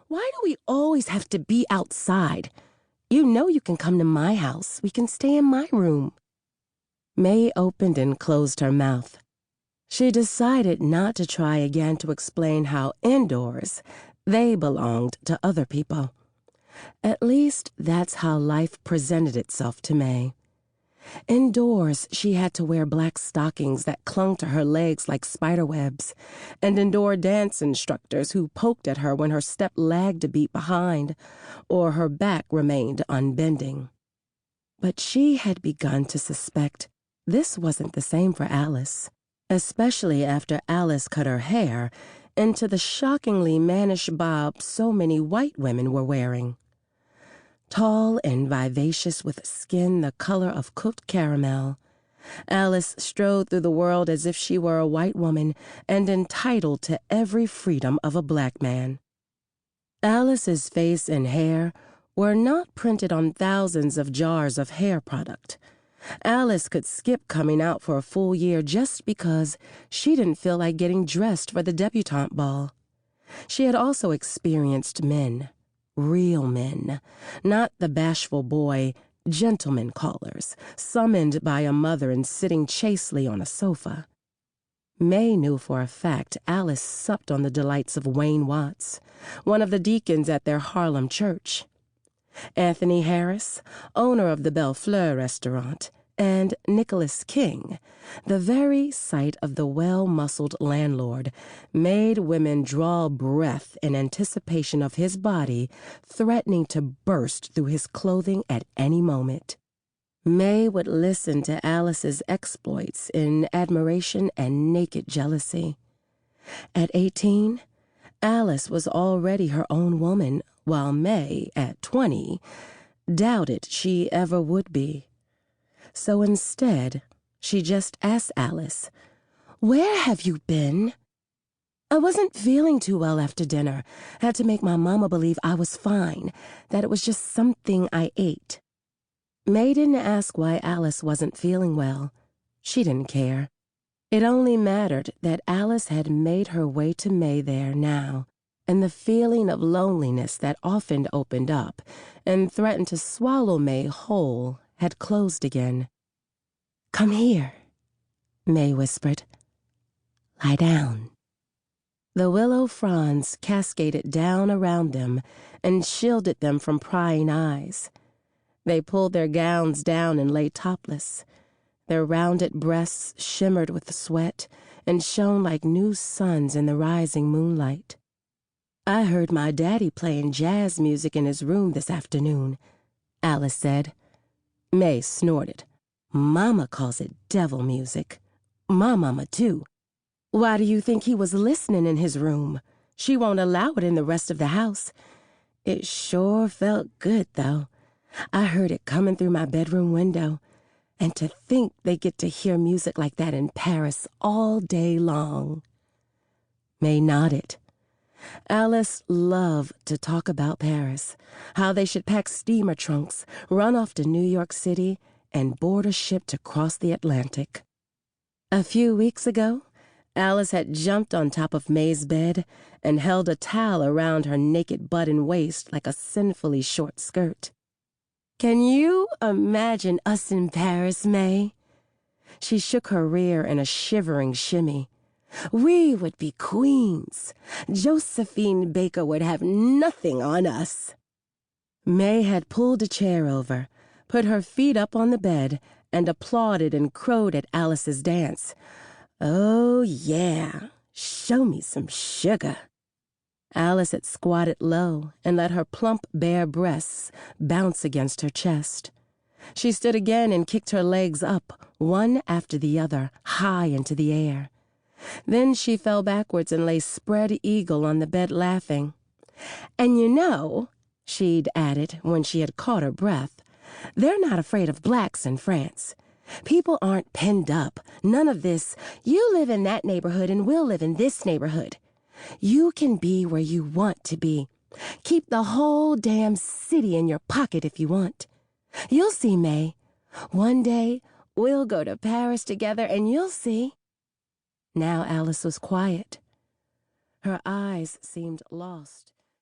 Why do we always have to be outside? You know you can come to my house. We can stay in my room." Mae opened and closed her mouth. She decided not to try again to explain how indoors they belonged to other people. At least that's how life presented itself to Mae. Indoors, she had to wear black stockings that clung to her legs like spiderwebs, and endure dance instructors who poked at her when her step lagged a beat behind, or her back remained unbending. But she had begun to suspect this wasn't the same for Alice, especially after Alice cut her hair into the shockingly mannish bob so many white women were wearing. Tall and vivacious with skin the color of cooked caramel, Alice strode through the world as if she were a white woman and entitled to every freedom of a black man. Alice's face and hair were not printed on thousands of jars of hair product. Alice could skip coming out for a full year just because she didn't feel like getting dressed for the debutante ball. She had also experienced men. Real men, not the bashful boy, gentleman callers, summoned by a mother and sitting chastely on a sofa. Mae knew for a fact Alice supped on the delights of Wayne Watts, one of the deacons at their Harlem church. Anthony Harris, owner of the Belle Fleur restaurant, and Nicholas King, the very sight of the well-muscled landlord, made women draw breath in anticipation of his body threatening to burst through his clothing at any moment. Mae would listen to Alice's exploits in admiration and naked jealousy. At 18, Alice was already her own woman, while Mae, at 20, doubted she ever would be. So instead, she just asked Alice, "Where have you been?" "I wasn't feeling too well after dinner. Had to make my mama believe I was fine, that it was just something I ate." Mae didn't ask why Alice wasn't feeling well. She didn't care. It only mattered that Alice had made her way to Mae there now, and the feeling of loneliness that often opened up and threatened to swallow Mae whole had closed again. "Come here," Mae whispered. "Lie down." The willow fronds cascaded down around them and shielded them from prying eyes. They pulled their gowns down and lay topless. Their rounded breasts shimmered with sweat and shone like new suns in the rising moonlight. "I heard my daddy playing jazz music in his room this afternoon," Alice said. Mae snorted. "Mama calls it devil music. My mama, too. Why do you think he was listening in his room? She won't allow it in the rest of the house. It sure felt good, though. I heard it coming through my bedroom window. And to think they get to hear music like that in Paris all day long." Mae nodded. Alice loved to talk about Paris, how they should pack steamer trunks, run off to New York City, and board a ship to cross the Atlantic. A few weeks ago, Alice had jumped on top of Mae's bed and held a towel around her naked butt and waist like a sinfully short skirt. "Can you imagine us in Paris, Mae?" She shook her rear in a shivering shimmy. "We would be queens. Josephine Baker would have nothing on us." Mae had pulled a chair over, put her feet up on the bed, and applauded and crowed at Alice's dance. "Oh, yeah, show me some sugar." Alice had squatted low and let her plump, bare breasts bounce against her chest. She stood again and kicked her legs up, one after the other, high into the air. Then she fell backwards and lay spread eagle on the bed laughing. "And you know," she'd added when she had caught her breath, "they're not afraid of blacks in France. People aren't penned up. None of this, you live in that neighborhood and we'll live in this neighborhood. You can be where you want to be. Keep the whole damn city in your pocket if you want. You'll see, Mae. One day, we'll go to Paris together and you'll see." Now Alice was quiet. Her eyes seemed lost.